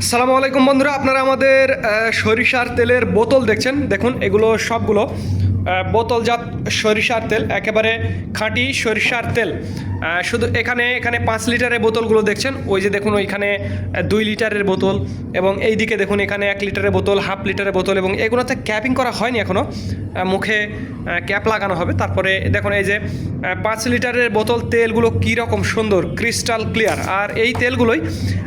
আসসালামু আলাইকুম বন্ধুরা, আপনারা আমাদের সরিষার তেলের বোতল দেখছেন। দেখুন, এগুলো সবগুলো বোতলজাত সরিষার তেল, একেবারে খাঁটি সরিষার তেল। শুধু এখানে এখানে 5 লিটারের বোতলগুলো দেখছেন। ওই যে দেখুন, ওইখানে 2 লিটারের বোতল, এবং এই দিকে দেখুন এখানে 1 লিটারের বোতল, হাফ লিটারের বোতল, এবং এগুলোতে ক্যাপিং করা হয়নি এখনও, মুখে ক্যাপ লাগানো হবে। তারপরে দেখুন এই যে 5 লিটারের বোতল তেলগুলো কীরকম সুন্দর, ক্রিস্টাল ক্লিয়ার। আর এই তেলগুলোই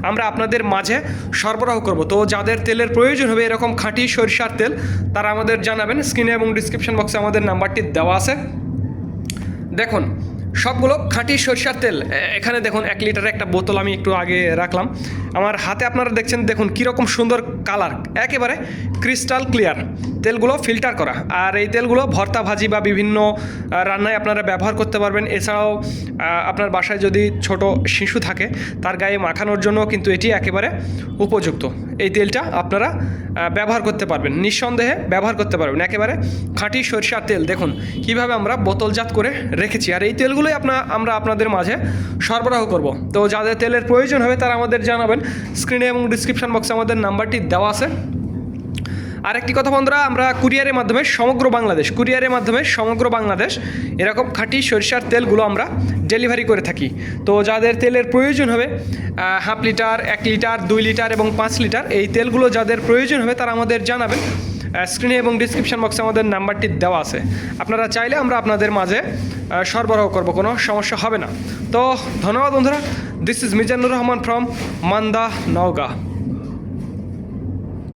আমরা আপনাদের মাঝে সরবরাহ করব। তো যাদের তেলের প্রয়োজন হবে এরকম খাঁটি সরিষার তেল, তারা আমাদের জানাবেন। স্ক্রিনে এবং ডিসক্রিপশন বক্সে আমাদের নাম্বারটি দেওয়া আছে। দেখুন, সবগুলো খাঁটি সরিষার তেল। এখানে দেখুন 1 লিটারের একটা বোতল আমি একটু আগে রাখলাম আমার হাতে, আপনারা দেখছেন। দেখুন কীরকম সুন্দর কালার, একেবারে ক্রিস্টাল ক্লিয়ার। তেলগুলো ফিল্টার করা, আর এই তেলগুলো ভর্তা ভাজি বা বিভিন্ন রান্নায় আপনারা ব্যবহার করতে পারবেন। এছাড়াও আপনার বাসায় যদি ছোট শিশু থাকে তার গায়ে মাখানোর জন্য কিন্তু এটি একেবারে উপযুক্ত। এই তেলটা আপনারা ব্যবহার করতে পারবেন, নিঃসন্দেহে ব্যবহার করতে পারবেন। একেবারে খাঁটি সরিষার তেল দেখুন কীভাবে আমরা বোতলজাত করে রেখেছি, আর এই তেলগুলোই আমরা আপনাদের মাঝে সরবরাহ করব। তো যাদের তেলের প্রয়োজন হবে তারা আমাদের জানাবেন। স্ক্রিনে এবং ডিসক্রিপশন বক্সে আমাদের নাম্বারটি দেওয়া আছে। আরেকটি কথা বন্ধুরা, আমরা কুরিয়ারের মাধ্যমে সমগ্র বাংলাদেশ এরকম খাঁটি সরিষার তেলগুলো আমরা ডেলিভারি করে থাকি। তো যাদের তেলের প্রয়োজন হবে, হাফ লিটার, 1 লিটার, 2 লিটার এবং 5 লিটার, এই তেলগুলো যাদের প্রয়োজন হবে তারা আমাদের জানাবেন। স্ক্রিনে এবং ডিসক্রিপশন বক্সে আমাদের নাম্বারটি দেওয়া আছে। আপনারা চাইলে আমরা আপনাদের মাঝে সরবরাহ করব, কোনো সমস্যা হবে না। তো ধন্যবাদ বন্ধুরা। This is Mizanur Rahman from Manda, Naogaon.